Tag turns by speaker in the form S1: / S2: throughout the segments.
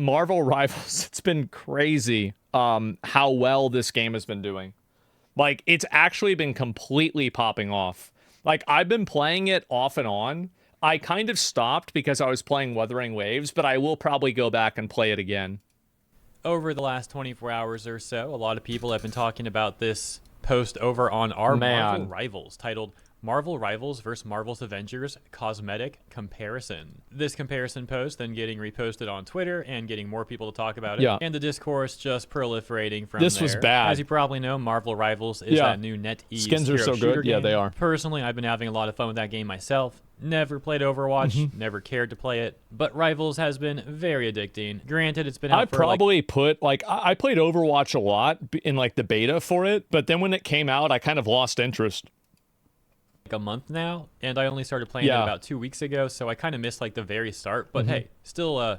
S1: Marvel Rivals, it's been crazy how well this game has been doing. Like, it's actually been completely popping off. Like, I've been playing it off and on. I kind of stopped because I was playing Wuthering Waves, but I will probably go back and play it again.
S2: Over the last 24 hours or so, a lot of people have been talking about this post over on our Marvel Rivals titled Marvel Rivals vs. Marvel's Avengers Cosmetic Comparison. This comparison post then getting reposted on Twitter and getting more people to talk about it. And the discourse just proliferating from
S1: this
S2: there.
S1: Was bad.
S2: As you probably know, Marvel Rivals is that new NetEase
S1: skins are so good.
S2: Game.
S1: Yeah, they are.
S2: Personally, I've been having a lot of fun with that game myself. Never played Overwatch, never cared to play it, but Rivals has been very addicting. Granted, it's been out for
S1: I played Overwatch a lot in like the beta for it, but then when it came out, I kind of lost interest.
S2: A month now, and I only started playing it about 2 weeks ago, so I kind of missed like the very start, but hey, still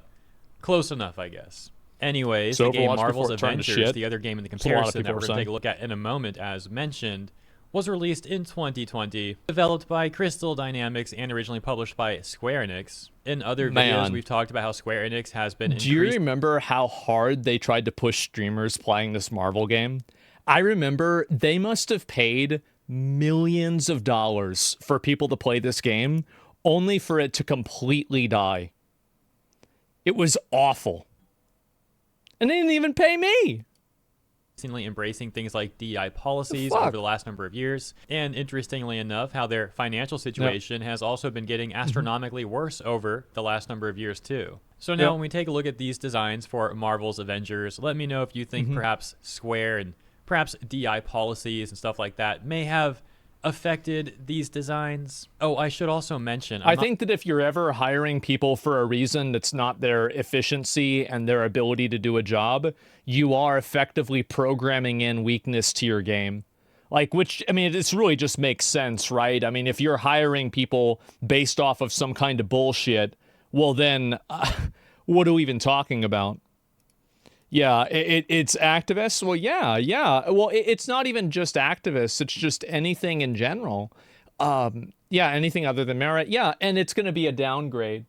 S2: close enough, I guess. Anyways,
S1: so
S2: the game
S1: Overwatch
S2: Marvel's Avengers, the other game in the comparison that we're going to take a look at in a moment, as mentioned, was released in 2020, developed by Crystal Dynamics and originally published by Square Enix. In other videos, we've talked about how Square Enix has been
S1: Do you remember how hard they tried to push streamers playing this Marvel game? I remember they must have paid millions of dollars for people to play this game, only for it to completely die. It was awful. And they didn't even pay me.
S2: Embracing things like DEI policies over the last number of years, and interestingly enough, how their financial situation has also been getting astronomically worse over the last number of years too. So now when we take a look at these designs for Marvel's Avengers, let me know if you think perhaps Square and perhaps DEI policies and stuff like that may have affected these designs. Oh, I should also mention,
S1: I think that if you're ever hiring people for a reason that's not their efficiency and their ability to do a job, you are effectively programming in weakness to your game. Like, which, I mean, it's really just makes sense, right? I mean, if you're hiring people based off of some kind of bullshit, well then, what are we even talking about? Yeah, it's activists. Well, yeah. Well, it's not even just activists. It's just anything in general. Anything other than merit. Yeah, and it's going to be a downgrade.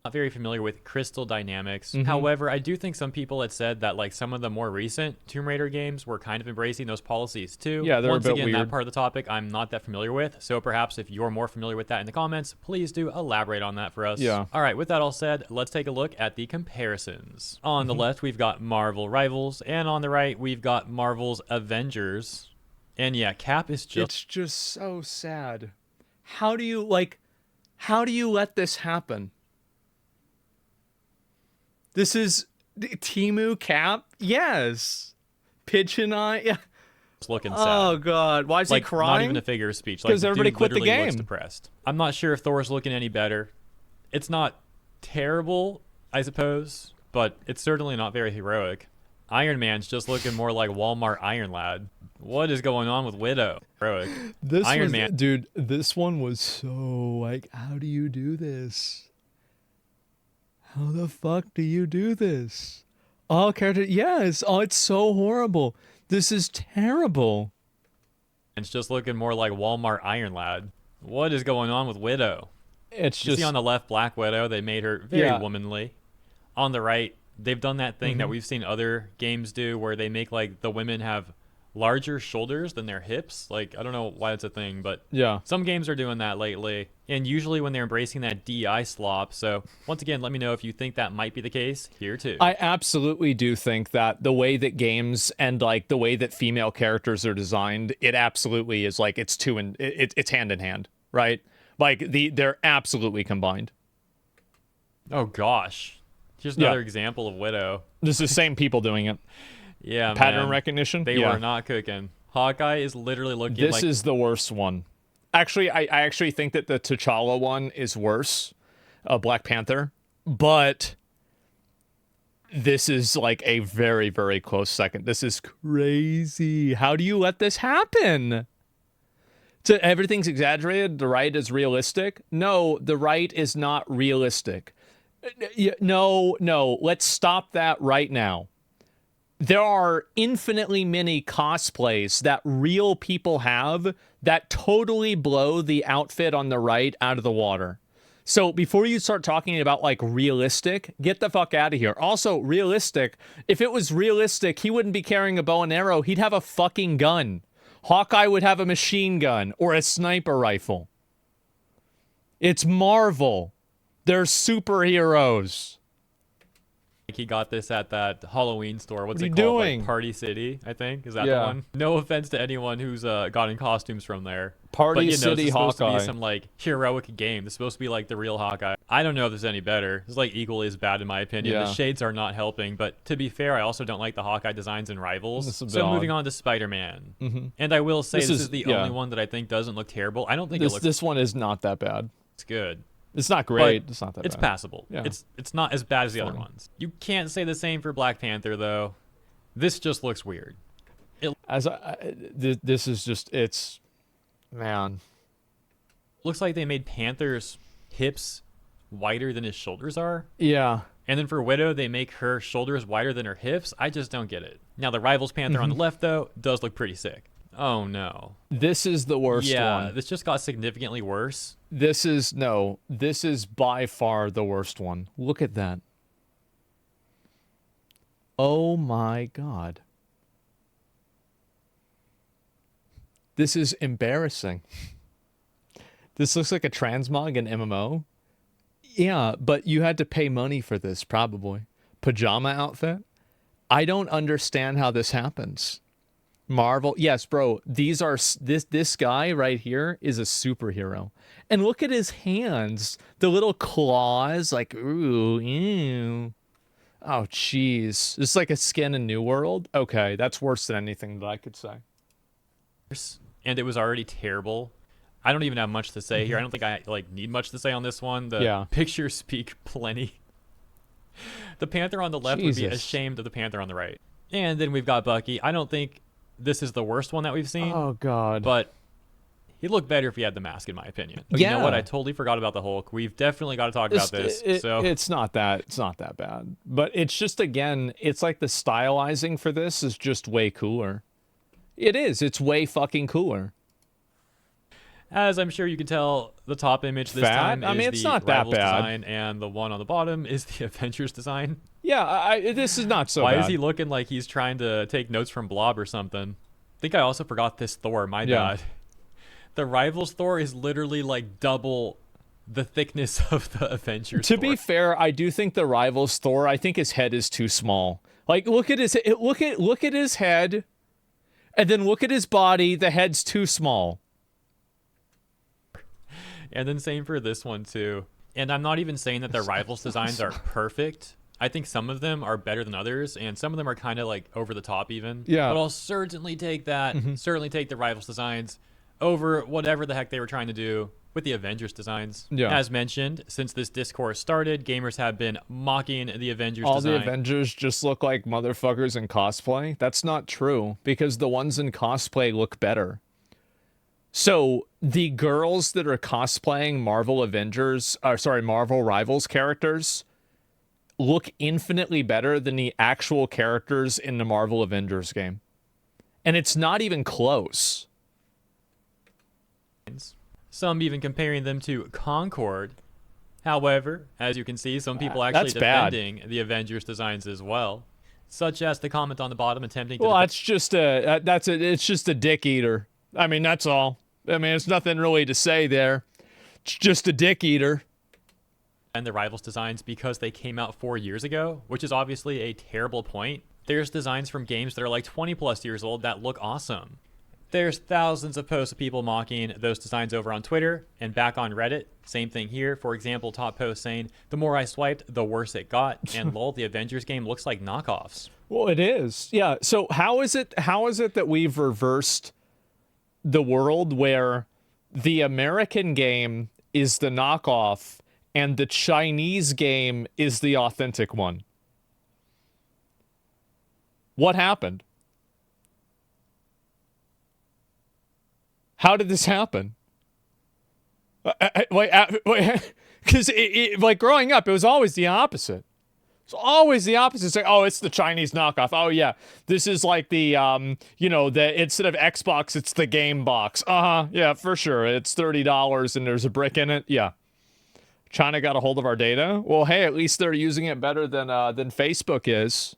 S2: Not very familiar with Crystal Dynamics. However, I do think some people had said that like some of the more recent Tomb Raider games were kind of embracing those policies too.
S1: Yeah, they're
S2: Once
S1: a bit
S2: again,
S1: weird.
S2: that part of the topic I'm not that familiar with. So perhaps if you're more familiar with that in the comments, please do elaborate on that for us.
S1: Yeah.
S2: All right, with that all said, let's take a look at the comparisons. On the left, we've got Marvel Rivals, and on the right, we've got Marvel's Avengers. And yeah, Cap is just...
S1: It's just so sad. How do you let this happen? This is Temu Cap? Yes. Pigeon Eye? Yeah.
S2: It's looking sad.
S1: Oh, God. Why is he crying?
S2: Not even a figure of speech.
S1: Because everybody quit the game.
S2: Looks depressed. I'm not sure if Thor's looking any better. It's not terrible, I suppose, but it's certainly not very heroic. Iron Man's just looking more like Walmart Iron Lad. What is going on with Widow? Heroic.
S1: Iron Man. Dude, this one was so, like, how do you do this? How the fuck do you do this? All character, yes. Oh, it's so horrible. This is terrible.
S2: It's just looking more like Walmart Iron Lad. What is going on with Widow?
S1: It's
S2: you
S1: just...
S2: see on the left, Black Widow, they made her very womanly. On the right, they've done that thing that we've seen other games do where they make like the women have larger shoulders than their hips. Like, I don't know why it's a thing, but some games are doing that lately. And usually when they're embracing that DEI slop. So once again, let me know if you think that might be the case here too.
S1: I absolutely do think that the way that games and like the way that female characters are designed, it absolutely is like it's hand in hand, right? Like they're absolutely combined.
S2: Oh gosh. Here's another example of Widow.
S1: This is the same people doing it.
S2: Yeah,
S1: pattern recognition.
S2: They were not cooking. Hawkeye is literally looking like...
S1: This is the worst one. Actually, I actually think that the T'Challa one is worse. Black Panther. But this is like a very, very close second. This is crazy. How do you let this happen? So everything's exaggerated. The right is realistic. No, the right is not realistic. No. Let's stop that right now. There are infinitely many cosplays that real people have that totally blow the outfit on the right out of the water. So before you start talking about like realistic, get the fuck out of here. Also, realistic, if it was realistic, he wouldn't be carrying a bow and arrow. He'd have a fucking gun. Hawkeye would have a machine gun or a sniper rifle. It's Marvel. They're superheroes.
S2: He got this at that Halloween store. What's
S1: What are
S2: it
S1: you
S2: called?
S1: doing?
S2: Like Party City, I think. Is that the
S1: Yeah.
S2: one? No offense to anyone who's gotten costumes from there.
S1: Party
S2: but, you know,
S1: City
S2: this is supposed to
S1: Hawkeye.
S2: be some like heroic game. This is supposed to be like the real Hawkeye. I don't know if there's any better. It's like equally as bad in my opinion.
S1: Yeah.
S2: The shades are not helping. But to be fair, I also don't like the Hawkeye designs in
S1: This
S2: Rivals.
S1: is a bit
S2: So moving
S1: odd.
S2: on to Spider-Man.
S1: Mm-hmm.
S2: And I will say
S1: This
S2: this
S1: is-
S2: is the
S1: yeah.
S2: only one that I think doesn't look terrible. I don't think it looks
S1: This one is not that bad.
S2: good.
S1: It's not great.
S2: But
S1: It's not that
S2: it's
S1: bad.
S2: passable.
S1: Yeah.
S2: It's not as bad as the other
S1: Fine.
S2: ones. You can't say the same for Black Panther though. This just looks weird.
S1: This is just, it's, man.
S2: Looks like they made Panther's hips wider than his shoulders are.
S1: Yeah.
S2: And then for Widow, they make her shoulders wider than her hips. I just don't get it. Now the Rivals Panther on the left though does look pretty sick. Oh no.
S1: This is the worst
S2: Yeah,
S1: one.
S2: this just got significantly worse.
S1: This is by far the worst one. Look at that. Oh my God. This is embarrassing. This looks like a transmog in MMO. Yeah, but you had to pay money for this, probably. Pajama outfit? I don't understand how this happens. Marvel, yes, bro. These are this guy right here is a superhero, and look at his hands, the little claws, like ooh, ew. Oh, jeez, it's like a skin in New World. Okay, that's worse than anything that I could say.
S2: And it was already terrible. I don't even have much to say here. I don't think I like need much to say on this one. The pictures speak plenty. The Panther on the left would be
S1: Jesus.
S2: ashamed of the Panther on the right. And then we've got Bucky. I don't think this is the worst one that we've seen.
S1: Oh God.
S2: But he'd look better if he had the mask, in my opinion. But you know what? I totally forgot about the Hulk. We've definitely got to talk about this. So
S1: it's not that bad, but it's just, again, it's like the stylizing for this is just way cooler. It is. It's way fucking cooler.
S2: as I'm sure you can tell, the top image this
S1: Fat?
S2: time
S1: I
S2: is
S1: mean, it's
S2: the
S1: not that
S2: Rivals
S1: bad.
S2: design, and the one on the bottom is the Avengers design.
S1: Yeah, this is not so
S2: Why
S1: bad.
S2: is he looking like he's trying to take notes from Blob or something? I think I also forgot this Thor. My bad. The Rivals Thor is literally like double the thickness of the Avengers
S1: To
S2: Thor.
S1: be fair, I do think the Rivals Thor, I think his head is too small. Like, look at his head, and then look at his body. The head's too small.
S2: And then same for this one too. And I'm not even saying that their Rivals designs are perfect. I think some of them are better than others, and some of them are kind of like over the top even.
S1: Yeah.
S2: But I'll certainly take that. Certainly take the Rivals designs over whatever the heck they were trying to do with the Avengers designs.
S1: Yeah.
S2: As mentioned, since this discourse started, gamers have been mocking the Avengers
S1: All
S2: design.
S1: the Avengers just look like motherfuckers in cosplay. That's not true, because the ones in cosplay look better. So the girls that are cosplaying Marvel Marvel Rivals characters look infinitely better than the actual characters in the Marvel Avengers game. And it's not even close.
S2: Some even comparing them to Concord. However, as you can see, some people actually
S1: That's bad.
S2: defending the Avengers designs as well, such as the comment on the bottom attempting to
S1: Well, it's just a dick eater. I mean, that's all. I mean, there's nothing really to say there. It's just a dick eater.
S2: defend the Rivals designs because they came out 4 years ago, which is obviously a terrible point. There's designs from games that are like 20 plus years old that look awesome. There's thousands of posts of people mocking those designs over on Twitter and back on Reddit. Same thing here. For example, top post saying, the more I swiped, the worse it got. And lol, the Avengers game looks like knockoffs.
S1: Well, it is. Yeah. So how is it that we've reversed the world where the American game is the knockoff and the Chinese game is the authentic one? What happened? How did this happen? Wait, because like growing up, it was always the opposite. It's always the opposite. It's like, oh, it's the Chinese knockoff. Oh yeah, this is like the the instead of Xbox, it's the game box. Yeah, for sure. It's $30 and there's a brick in it. Yeah, China got a hold of our data. Well, hey, at least they're using it better than Facebook is.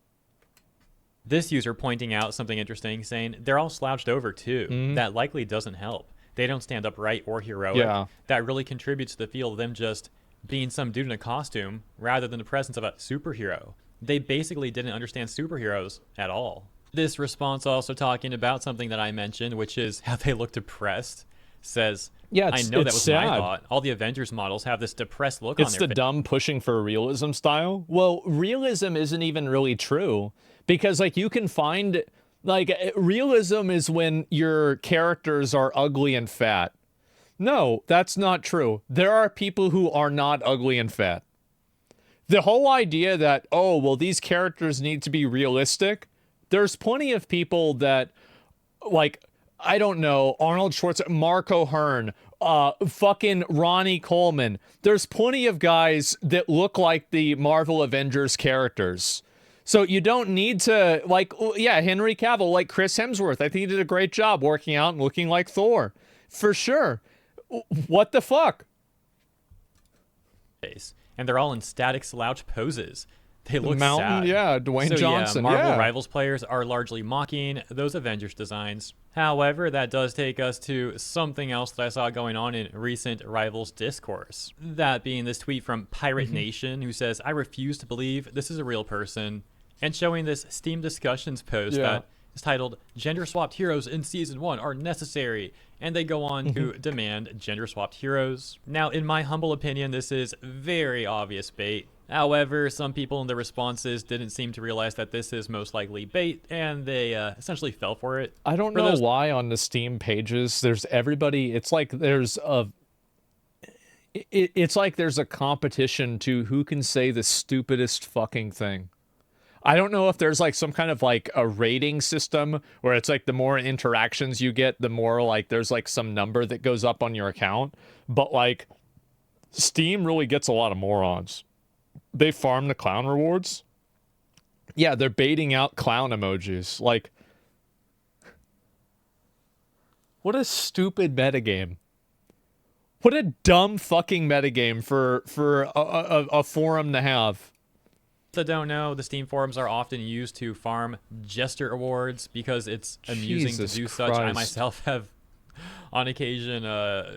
S2: This user pointing out something interesting, saying they're all slouched over too. That likely doesn't help. They don't stand upright or heroic.
S1: Yeah.
S2: That really contributes to the feel of them just being some dude in a costume rather than the presence of a superhero. They basically didn't understand superheroes at all. This response also talking about something that I mentioned, which is how they look depressed. Says,
S1: yeah,
S2: I know that was
S1: sad.
S2: my thought. All the Avengers models have this depressed look on their face.
S1: It's the dumb pushing for realism style. Well, realism isn't even really true because like you can find like realism is when your characters are ugly and fat. No, that's not true. There are people who are not ugly and fat. The whole idea that, oh, well, these characters need to be realistic. There's plenty of people that like, I don't know, Arnold Schwarzenegger, Marco Hearn, fucking Ronnie Coleman. There's plenty of guys that look like the Marvel Avengers characters. So you don't need to, like, yeah, Henry Cavill, like Chris Hemsworth. I think he did a great job working out and looking like Thor. For sure. What the fuck?
S2: And they're all in static slouch poses. They look sad.
S1: Yeah, Dwayne Johnson.
S2: Yeah, Marvel Rivals players are largely mocking those Avengers designs. However, that does take us to something else that I saw going on in recent Rivals discourse. That being this tweet from Pirate Nation, who says, I refuse to believe this is a real person, and showing this Steam discussions post that is titled, Gender-Swapped Heroes in Season 1 are necessary, and they go on to demand gender-swapped heroes. Now, in my humble opinion, this is very obvious bait. However, some people in the responses didn't seem to realize that this is most likely bait, and they essentially fell for it.
S1: I don't know why on the Steam pages there's everybody. It's like there's a. It's like there's a competition to who can say the stupidest fucking thing. I don't know if there's like some kind of like a rating system where it's like the more interactions you get, the more like there's like some number that goes up on your account. But like Steam really gets a lot of morons. They farm the clown rewards. Yeah, they're baiting out clown emojis. Like, what a stupid metagame. What a dumb fucking metagame for a forum to have.
S2: That don't know, the Steam forums are often used to farm jester awards because it's amusing to do such. I myself have on occasion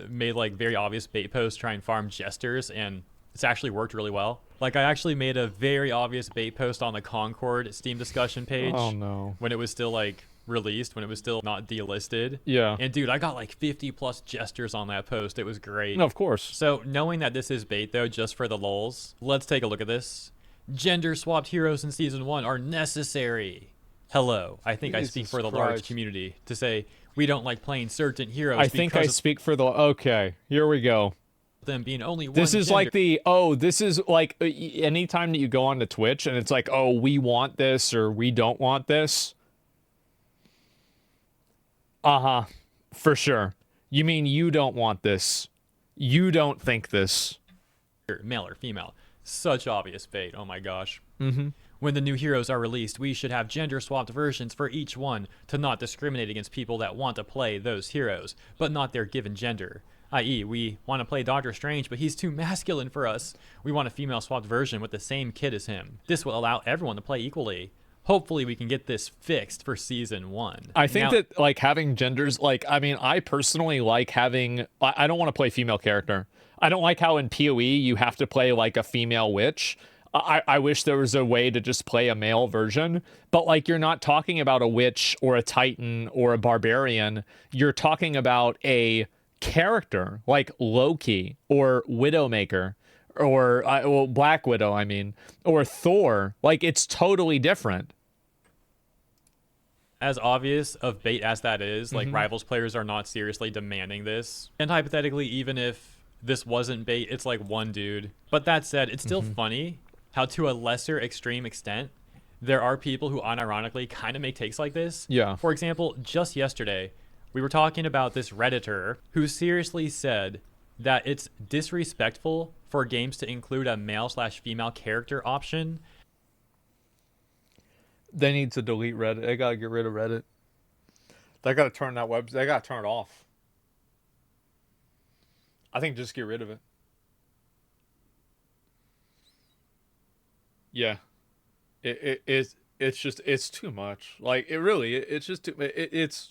S2: made like very obvious bait posts try and farm jesters, and it's actually worked really well. Like I actually made a very obvious bait post on the Concord Steam discussion page.
S1: Oh no.
S2: When it was still like released, when it was still not delisted.
S1: Yeah.
S2: And dude, I got like 50 plus jesters on that post. It was great.
S1: No, of course.
S2: So knowing that this is bait though, just for the lulz, let's take a look at this. Gender swapped heroes in Season 1 are necessary. Hello. I think I speak for the large community to say we don't like playing certain heroes.
S1: I think I speak for the... Okay, here we go.
S2: Them being only one
S1: This is
S2: gender.
S1: like the... Oh, this is like anytime that you go on to Twitch and it's like, oh, we want this or we don't want this. Uh-huh. For sure. You mean you don't want this. You don't think this.
S2: Male or female. Such obvious bait. Oh my gosh.
S1: Mm-hmm.
S2: When the new heroes are released, we should have gender-swapped versions for each one to not discriminate against people that want to play those heroes, but not their given gender. I.e., we want to play Doctor Strange, but he's too masculine for us. We want a female-swapped version with the same kit as him. This will allow everyone to play equally. Hopefully we can get this fixed for Season 1.
S1: I think that, like, having genders, like, I mean, I personally like having... I don't want to play female character. I don't like how in PoE you have to play, like, a female witch. I wish there was a way to just play a male version. But, like, you're not talking about a witch or a titan or a barbarian. You're talking about a character, like Loki or Widowmaker. Or, well, Black Widow, I mean. Or Thor. Like, it's totally different.
S2: As obvious of bait as that is, like, Rivals players are not seriously demanding this. And hypothetically, even if this wasn't bait, it's like one dude. But that said, it's still funny how to a lesser extreme extent, there are people who unironically kind of make takes like this.
S1: Yeah.
S2: For example, just yesterday, we were talking about this Redditor who seriously said that it's disrespectful for games to include a male/female character option.
S1: They need to delete Reddit. They gotta get rid of Reddit. They gotta turn that web. They gotta turn it off. I think just get rid of it. Yeah. It's too much. Like it really it's just too it's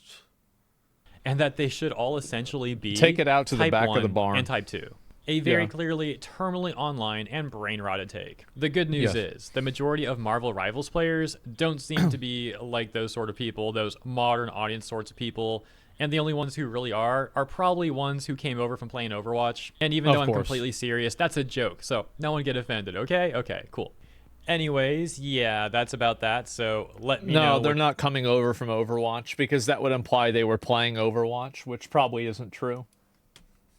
S2: And that they should all essentially
S1: take
S2: be
S1: it out to the
S2: type
S1: back of the
S2: 1
S1: barn.
S2: and type 2. A very
S1: Yeah.
S2: clearly terminally online and brain rotted take. The good news
S1: Yes.
S2: is the majority of Marvel Rivals players don't seem to be like those sort of people, those modern audience sorts of people. And the only ones who really are probably ones who came over from playing Overwatch. And even though
S1: Of
S2: I'm
S1: course.
S2: completely serious, that's a joke. So no one get offended, okay? Okay, cool. Anyways, yeah, that's about that. So let me know.
S1: No, they're not coming over from Overwatch because that would imply they were playing Overwatch, which probably isn't true.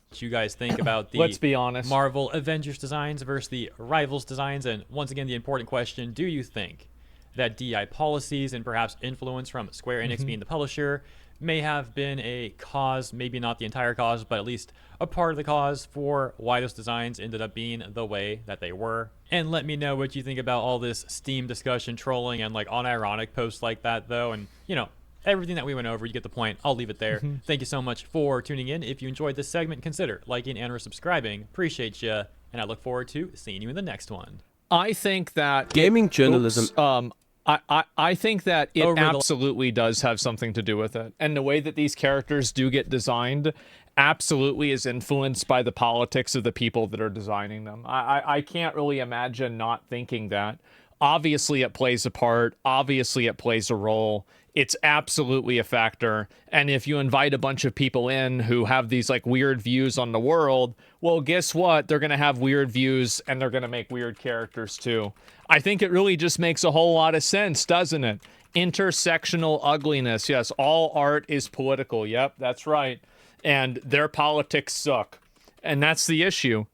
S2: What you guys think about the
S1: Let's be honest.
S2: Marvel Avengers designs versus the Rivals designs. And once again, the important question, do you think that DI policies and perhaps influence from Square Enix being the publisher may have been a cause, maybe not the entire cause, but at least a part of the cause for why those designs ended up being the way that they were? And let me know what you think about all this Steam discussion, trolling, and like unironic posts like that, though. And, you know, everything that we went over, you get the point. I'll leave it there. Thank you so much for tuning in. If you enjoyed this segment, consider liking and or subscribing. Appreciate you, and I look forward to seeing you in the next one.
S1: I think that
S3: Gaming journalism.
S1: I think that it
S2: Over the-
S1: absolutely does have something to do with it. And the way that these characters do get designed absolutely is influenced by the politics of the people that are designing them. I can't really imagine not thinking that. Obviously, it plays a part. Obviously, it plays a role. It's absolutely a factor. And if you invite a bunch of people in who have these like weird views on the world, well, guess what? They're going to have weird views and they're going to make weird characters too. I think it really just makes a whole lot of sense, doesn't it? Intersectional ugliness. Yes, all art is political. Yep, that's right. And their politics suck. And that's the issue.